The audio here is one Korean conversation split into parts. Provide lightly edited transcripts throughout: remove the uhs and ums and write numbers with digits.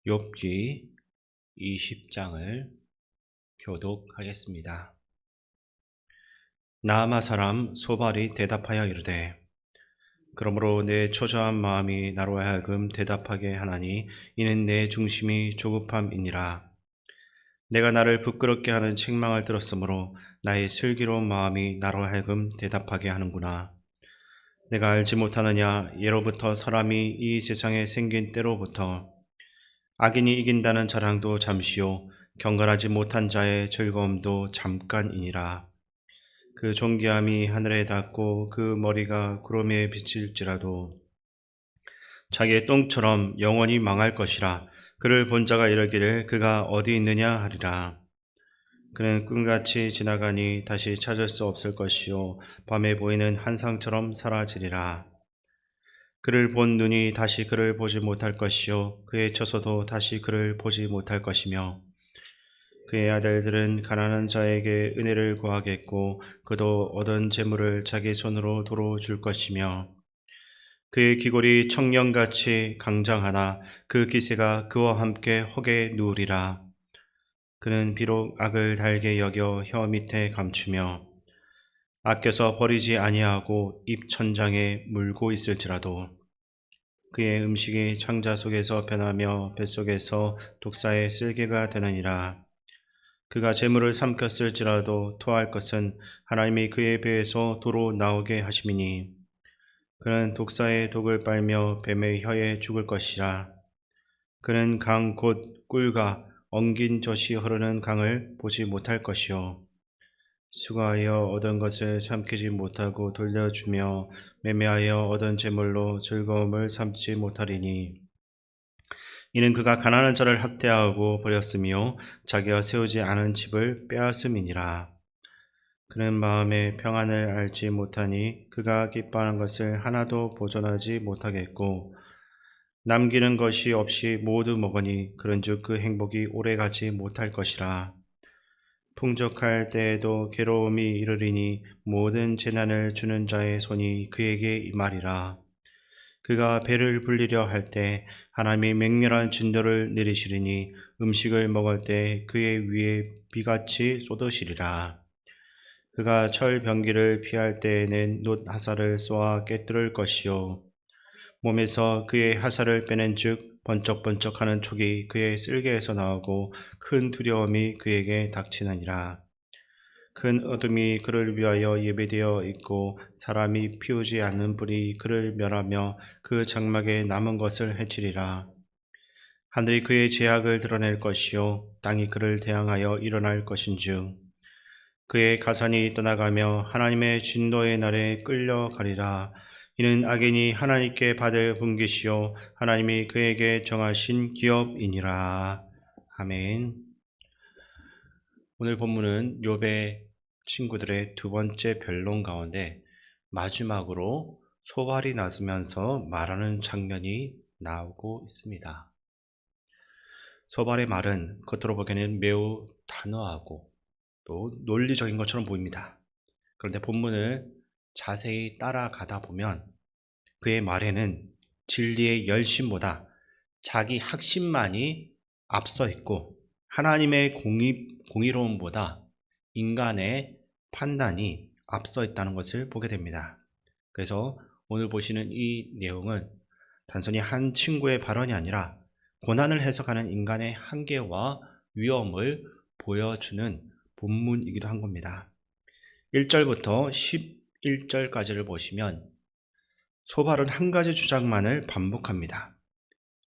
욥기 20장을 교독하겠습니다. 나아마 사람 소발이 대답하여 이르되 그러므로 내 초조한 마음이 나로 하여금 대답하게 하나니 이는 내 중심이 조급함이니라. 내가 나를 부끄럽게 하는 책망을 들었으므로 나의 슬기로운 마음이 나로 하여금 대답하게 하는구나. 내가 알지 못하느냐. 예로부터 사람이 이 세상에 생긴 때로부터 악인이 이긴다는 자랑도 잠시요 경건하지 못한 자의 즐거움도 잠깐이니라. 그 존귀함이 하늘에 닿고 그 머리가 구름에 비칠지라도 자기의 똥처럼 영원히 망할 것이라. 그를 본 자가 이르기를 그가 어디 있느냐 하리라. 그는 꿈같이 지나가니 다시 찾을 수 없을 것이요 밤에 보이는 환상처럼 사라지리라. 그를 본 눈이 다시 그를 보지 못할 것이요 그의 처소도 다시 그를 보지 못할 것이며 그의 아들들은 가난한 자에게 은혜를 구하겠고 그도 얻은 재물을 자기 손으로 도로 줄 것이며 그의 귀골이 청년같이 강장하나 그 기세가 그와 함께 헉에 누우리라. 그는 비록 악을 달게 여겨 혀 밑에 감추며 아껴서 버리지 아니하고 입 천장에 물고 있을지라도 그의 음식이 창자 속에서 변하며 뱃속에서 독사의 쓸개가 되느니라. 그가 재물을 삼켰을지라도 토할 것은 하나님이 그의 배에서 도로 나오게 하심이니 그는 독사의 독을 빨며 뱀의 혀에 죽을 것이라. 그는 강 곧 꿀과 엉긴 젖이 흐르는 강을 보지 못할 것이요 수고하여 얻은 것을 삼키지 못하고 돌려주며 매매하여 얻은 재물로 즐거움을 삼지 못하리니 이는 그가 가난한 자를 학대하고 버렸으며 자기가 세우지 않은 집을 빼앗음이니라. 그는 마음의 평안을 알지 못하니 그가 기뻐하는 것을 하나도 보존하지 못하겠고 남기는 것이 없이 모두 먹으니 그런즉 그 행복이 오래가지 못할 것이라. 풍족할 때에도 괴로움이 이르리니 모든 재난을 주는 자의 손이 그에게 임하리라. 그가 배를 불리려 할 때 하나님이 맹렬한 진노를 내리시리니 음식을 먹을 때 그의 위에 비같이 쏟으시리라. 그가 철 병기를 피할 때에는 놋 화살을 쏘아 깨뜨릴 것이요 몸에서 그의 화살을 빼낸 즉 번쩍번쩍하는 촉이 그의 쓸개에서 나오고 큰 두려움이 그에게 닥치느니라. 큰 어둠이 그를 위하여 예비되어 있고 사람이 피우지 않는 불이 그를 멸하며 그 장막에 남은 것을 해치리라. 하늘이 그의 죄악을 드러낼 것이요 땅이 그를 대항하여 일어날 것인즉 그의 가산이 떠나가며 하나님의 진노의 날에 끌려가리라. 이는 악인이 하나님께 받을 분깃이요 하나님이 그에게 정하신 기업이니라. 아멘. 오늘 본문은 욥의 친구들의 두 번째 변론 가운데 마지막으로 소발이 나서면서 말하는 장면이 나오고 있습니다. 소발의 말은 겉으로 보기에는 매우 단호하고 또 논리적인 것처럼 보입니다. 그런데 본문을 자세히 따라가다 보면 그의 말에는 진리의 열심보다 자기 확신만이 앞서 있고 하나님의 공의로움보다 인간의 판단이 앞서 있다는 것을 보게 됩니다. 그래서 오늘 보시는 이 내용은 단순히 한 친구의 발언이 아니라 고난을 해석하는 인간의 한계와 위험을 보여주는 본문이기도 한 겁니다. 1절부터 11절까지를 보시면 소발은 한 가지 주장만을 반복합니다.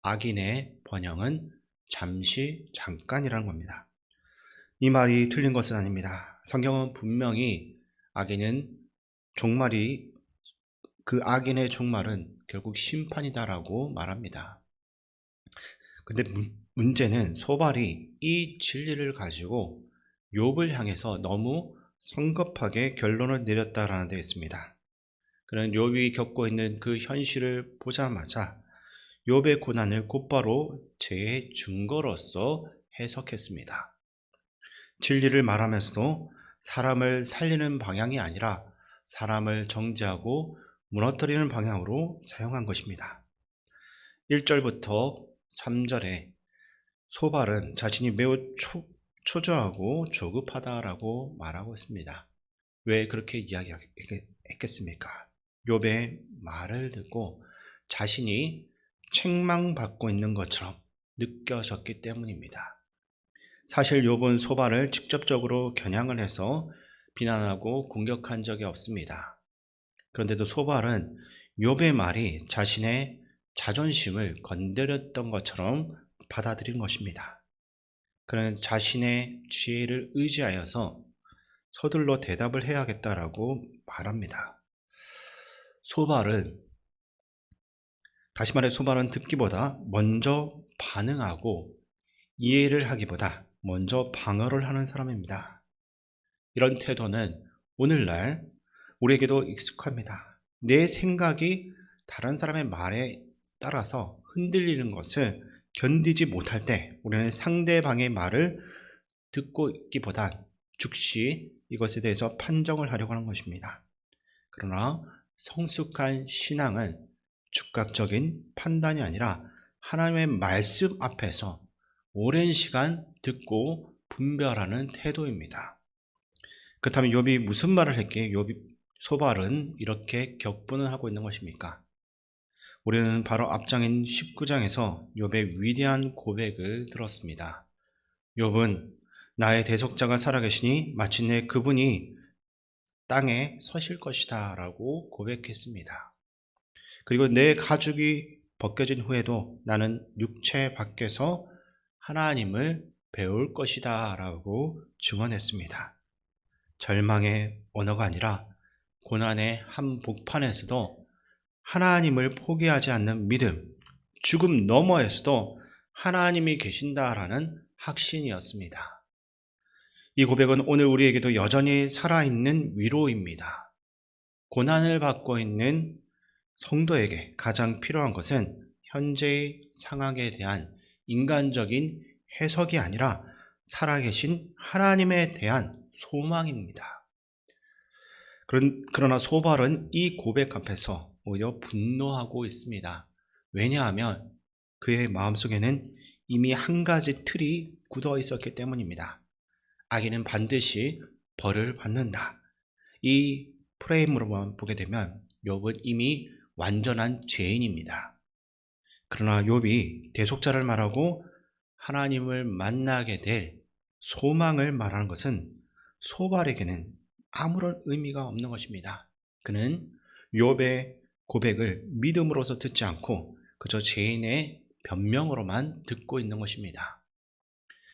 악인의 번영은 잠시 잠깐이라는 겁니다. 이 말이 틀린 것은 아닙니다. 성경은 분명히 그 악인의 종말은 결국 심판이다라고 말합니다. 근데 문제는 소발이 이 진리를 가지고 욥을 향해서 너무 성급하게 결론을 내렸다라는 데 있습니다. 그는 욥이 겪고 있는 그 현실을 보자마자 욥의 고난을 곧바로 죄의 증거로서 해석했습니다. 진리를 말하면서도 사람을 살리는 방향이 아니라 사람을 정죄하고 무너뜨리는 방향으로 사용한 것입니다. 1절부터 3절에 소발은 자신이 매우 초조하고 조급하다라고 말하고 있습니다. 왜 그렇게 이야기했겠습니까? 욥의 말을 듣고 자신이 책망받고 있는 것처럼 느껴졌기 때문입니다. 사실 욥은 소발을 직접적으로 겨냥을 해서 비난하고 공격한 적이 없습니다. 그런데도 소발은 욥의 말이 자신의 자존심을 건드렸던 것처럼 받아들인 것입니다. 그는 자신의 지혜를 의지하여서 서둘러 대답을 해야겠다라고 말합니다. 다시 말해 소발은 듣기보다 먼저 반응하고 이해를 하기보다 먼저 방어를 하는 사람입니다. 이런 태도는 오늘날 우리에게도 익숙합니다. 내 생각이 다른 사람의 말에 따라서 흔들리는 것을 견디지 못할 때 우리는 상대방의 말을 듣고 있기보단 즉시 이것에 대해서 판정을 하려고 하는 것입니다. 그러나 성숙한 신앙은 즉각적인 판단이 아니라 하나님의 말씀 앞에서 오랜 시간 듣고 분별하는 태도입니다. 그렇다면 욥이 무슨 말을 했기에 소발은 이렇게 격분을 하고 있는 것입니까? 우리는 바로 앞장인 19장에서 욥의 위대한 고백을 들었습니다. 욥은 나의 대속자가 살아계시니 마침내 그분이 땅에 서실 것이다 라고 고백했습니다. 그리고 내 가죽이 벗겨진 후에도 나는 육체 밖에서 하나님을 배울 것이다 라고 증언했습니다. 절망의 언어가 아니라 고난의 한복판에서도 하나님을 포기하지 않는 믿음, 죽음 너머에서도 하나님이 계신다라는 확신이었습니다. 이 고백은 오늘 우리에게도 여전히 살아있는 위로입니다. 고난을 받고 있는 성도에게 가장 필요한 것은 현재의 상황에 대한 인간적인 해석이 아니라 살아계신 하나님에 대한 소망입니다. 그러나 소발은 이 고백 앞에서 오히려 분노하고 있습니다. 왜냐하면 그의 마음속에는 이미 한 가지 틀이 굳어 있었기 때문입니다. 악인은 반드시 벌을 받는다. 이 프레임으로만 보게 되면 욥은 이미 완전한 죄인입니다. 그러나 욥이 대속자를 말하고 하나님을 만나게 될 소망을 말하는 것은 소발에게는 아무런 의미가 없는 것입니다. 그는 욥의 고백을 믿음으로서 듣지 않고 그저 죄인의 변명으로만 듣고 있는 것입니다.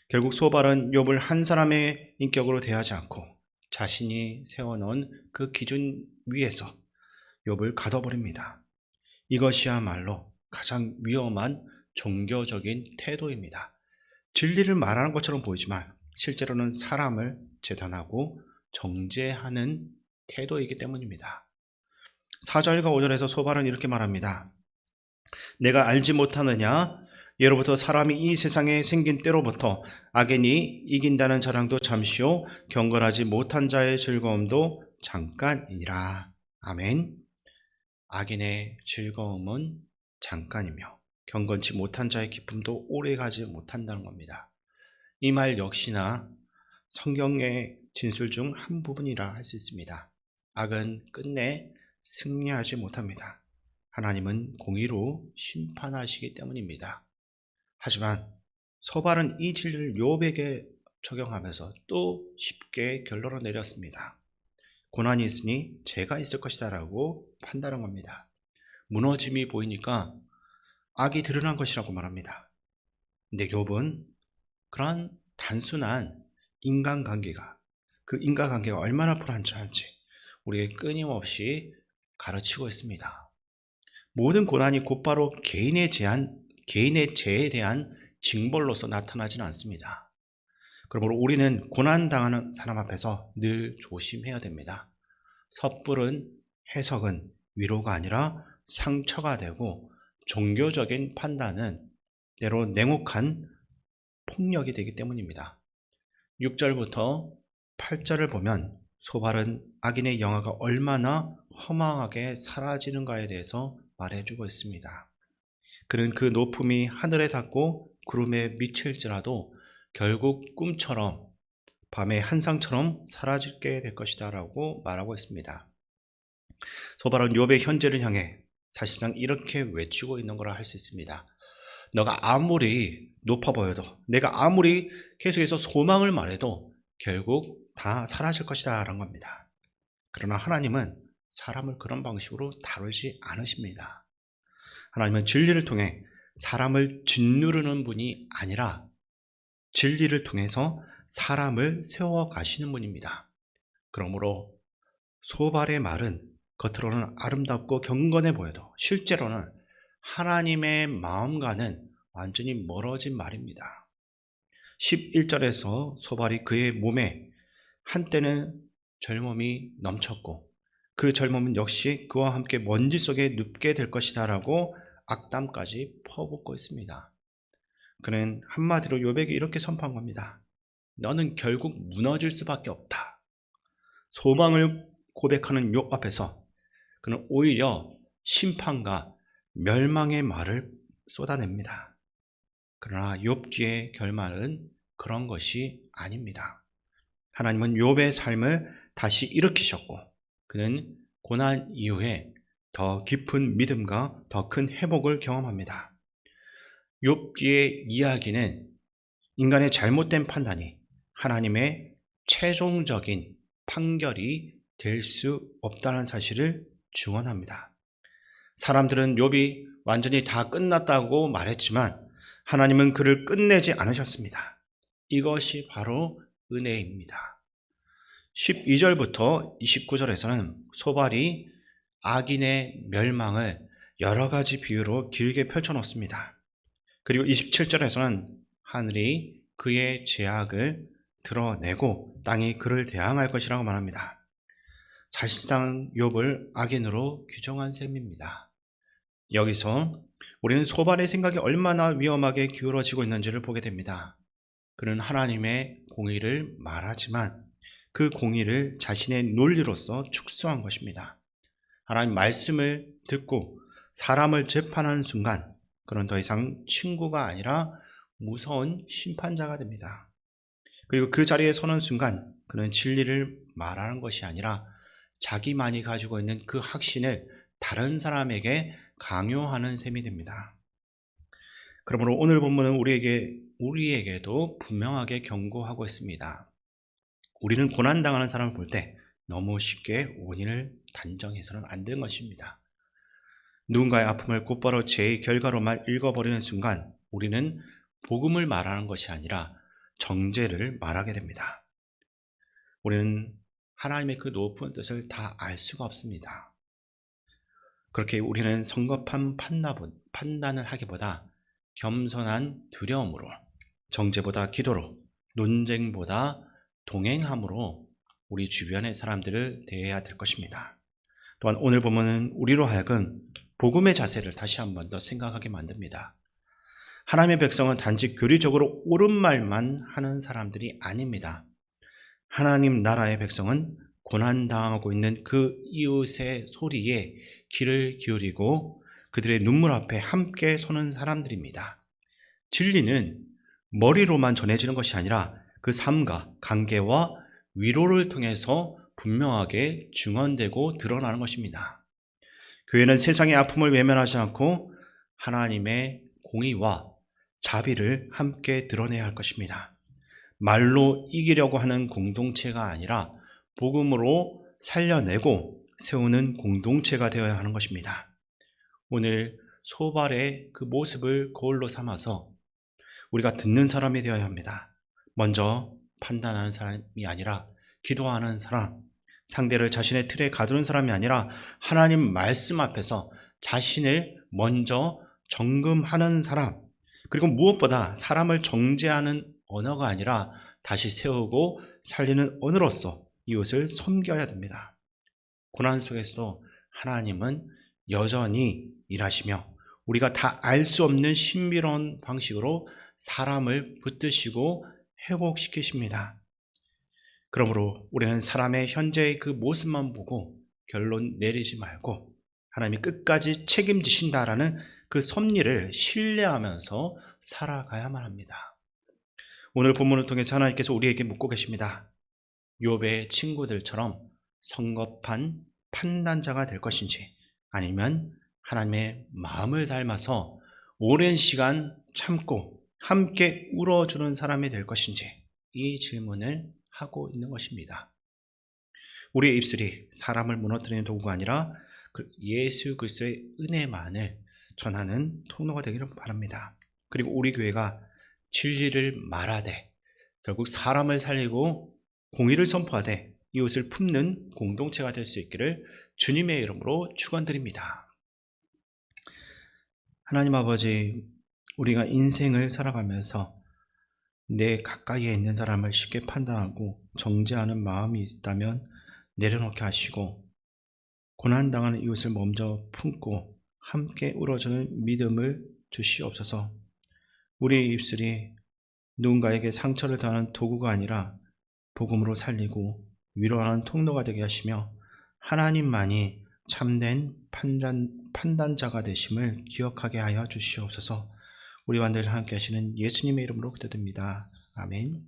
결국 소발은 욥을 한 사람의 인격으로 대하지 않고 자신이 세워놓은 그 기준 위에서 욥을 가둬버립니다. 이것이야말로 가장 위험한 종교적인 태도입니다. 진리를 말하는 것처럼 보이지만 실제로는 사람을 재단하고 정죄하는 태도이기 때문입니다. 4절과 5절에서 소발은 이렇게 말합니다. 내가 알지 못하느냐? 예로부터 사람이 이 세상에 생긴 때로부터 악인이 이긴다는 자랑도 잠시요 경건하지 못한 자의 즐거움도 잠깐이니라. 아멘. 악인의 즐거움은 잠깐이며 경건치 못한 자의 기쁨도 오래가지 못한다는 겁니다. 이 말 역시나 성경의 진술 중 한 부분이라 할 수 있습니다. 악은 끝내 승리하지 못합니다. 하나님은 공의로 심판하시기 때문입니다. 하지만 소발은 이 진리를 욥에게 적용하면서 또 쉽게 결론을 내렸습니다. 고난이 있으니 죄가 있을 것이다 라고 판단한 겁니다. 무너짐이 보이니까 악이 드러난 것이라고 말합니다. 근데 욥은 그러한 단순한 인간관계가 그 인간관계가 얼마나 불안정한지 우리에게 끊임없이 가르치고 있습니다. 모든 고난이 곧바로 개인의 죄에 대한 징벌로서 나타나지는 않습니다. 그러므로 우리는 고난당하는 사람 앞에서 늘 조심해야 됩니다. 섣부른 해석은 위로가 아니라 상처가 되고 종교적인 판단은 때로 냉혹한 폭력이 되기 때문입니다. 6절부터 8절을 보면 소발은 악인의 영화가 얼마나 허망하게 사라지는가에 대해서 말해주고 있습니다. 그는 그 높음이 하늘에 닿고 구름에 미칠지라도 결국 꿈처럼 밤의 한상처럼 사라지게 될 것이다 라고 말하고 있습니다. 소발은 욥의 현재를 향해 사실상 이렇게 외치고 있는 거라 할 수 있습니다. 너가 아무리 높아 보여도, 내가 아무리 계속해서 소망을 말해도 결국 다 사라질 것이다 라는 겁니다. 그러나 하나님은 사람을 그런 방식으로 다루지 않으십니다. 하나님은 진리를 통해 사람을 짓누르는 분이 아니라 진리를 통해서 사람을 세워가시는 분입니다. 그러므로 소발의 말은 겉으로는 아름답고 경건해 보여도 실제로는 하나님의 마음과는 완전히 멀어진 말입니다. 11절에서 소발이 그의 몸에 한때는 젊음이 넘쳤고 그 젊음은 역시 그와 함께 먼지 속에 눕게 될 것이다 라고 악담까지 퍼붓고 있습니다. 그는 한마디로 욥에게 이렇게 선포한 겁니다. 너는 결국 무너질 수밖에 없다. 소망을 고백하는 욥 앞에서 그는 오히려 심판과 멸망의 말을 쏟아냅니다. 그러나 욥 뒤의 결말은 그런 것이 아닙니다. 하나님은 욥의 삶을 다시 일으키셨고 그는 고난 이후에 더 깊은 믿음과 더 큰 회복을 경험합니다. 욥 뒤의 이야기는 인간의 잘못된 판단이 하나님의 최종적인 판결이 될 수 없다는 사실을 증언합니다. 사람들은 욥이 완전히 다 끝났다고 말했지만 하나님은 그를 끝내지 않으셨습니다. 이것이 바로 은혜입니다. 12절부터 29절에서는 소발이 악인의 멸망을 여러 가지 비유로 길게 펼쳐놓습니다. 그리고 27절에서는 하늘이 그의 죄악을 드러내고 땅이 그를 대항할 것이라고 말합니다. 사실상 욥을 악인으로 규정한 셈입니다. 여기서 우리는 소발의 생각이 얼마나 위험하게 기울어지고 있는지를 보게 됩니다. 그는 하나님의 공의를 말하지만 그 공의를 자신의 논리로서 축소한 것입니다. 하나님 말씀을 듣고 사람을 재판하는 순간 그는 더 이상 친구가 아니라 무서운 심판자가 됩니다. 그리고 그 자리에 서는 순간 그는 진리를 말하는 것이 아니라 자기만이 가지고 있는 그 확신을 다른 사람에게 강요하는 셈이 됩니다. 그러므로 오늘 본문은 우리에게도 분명하게 경고하고 있습니다. 우리는 고난당하는 사람을 볼 때 너무 쉽게 원인을 단정해서는 안 되는 것입니다. 누군가의 아픔을 곧바로 죄의 결과로만 읽어버리는 순간 우리는 복음을 말하는 것이 아니라 정죄를 말하게 됩니다. 우리는 하나님의 그 높은 뜻을 다 알 수가 없습니다. 그렇게 우리는 성급한 판단을 하기보다 겸손한 두려움으로, 정죄보다 기도로, 논쟁보다 동행함으로 우리 주변의 사람들을 대해야 될 것입니다. 또한 오늘 보면은 우리로 하여금 복음의 자세를 다시 한 번 더 생각하게 만듭니다. 하나님의 백성은 단지 교리적으로 옳은 말만 하는 사람들이 아닙니다. 하나님 나라의 백성은 고난당하고 있는 그 이웃의 소리에 귀를 기울이고 그들의 눈물 앞에 함께 서는 사람들입니다. 진리는 머리로만 전해지는 것이 아니라 그 삶과 관계와 위로를 통해서 분명하게 증언되고 드러나는 것입니다. 교회는 세상의 아픔을 외면하지 않고 하나님의 공의와 자비를 함께 드러내야 할 것입니다. 말로 이기려고 하는 공동체가 아니라 복음으로 살려내고 세우는 공동체가 되어야 하는 것입니다. 오늘 소발의 그 모습을 거울로 삼아서 우리가 듣는 사람이 되어야 합니다. 먼저 판단하는 사람이 아니라 기도하는 사람, 상대를 자신의 틀에 가두는 사람이 아니라 하나님 말씀 앞에서 자신을 먼저 점검하는 사람, 그리고 무엇보다 사람을 정죄하는 언어가 아니라 다시 세우고 살리는 언어로서 이웃을 섬겨야 됩니다. 고난 속에서도 하나님은 여전히 일하시며 우리가 다 알 수 없는 신비로운 방식으로 사람을 붙드시고 회복시키십니다. 그러므로 우리는 사람의 현재의 그 모습만 보고 결론 내리지 말고 하나님이 끝까지 책임지신다라는 그 섭리를 신뢰하면서 살아가야만 합니다. 오늘 본문을 통해서 하나님께서 우리에게 묻고 계십니다. 욥의 친구들처럼 성급한 판단자가 될 것인지, 아니면 하나님의 마음을 닮아서 오랜 시간 참고 함께 울어주는 사람이 될 것인지, 이 질문을 하고 있는 것입니다. 우리의 입술이 사람을 무너뜨리는 도구가 아니라 예수 그리스도의 은혜만을 전하는 통로가 되기를 바랍니다. 그리고 우리 교회가 진리를 말하되 결국 사람을 살리고 공의를 선포하되 이웃을 품는 공동체가 될 수 있기를 주님의 이름으로 축원드립니다. 하나님 아버지, 우리가 인생을 살아가면서 내 가까이에 있는 사람을 쉽게 판단하고 정죄하는 마음이 있다면 내려놓게 하시고, 고난당하는 이웃을 먼저 품고 함께 울어주는 믿음을 주시옵소서. 우리의 입술이 누군가에게 상처를 당하는 도구가 아니라 복음으로 살리고 위로하는 통로가 되게 하시며, 하나님만이 참된 판단자가 되심을 기억하게 하여 주시옵소서. 우리와 늘 함께 하시는 예수님의 이름으로 기도드립니다. 아멘.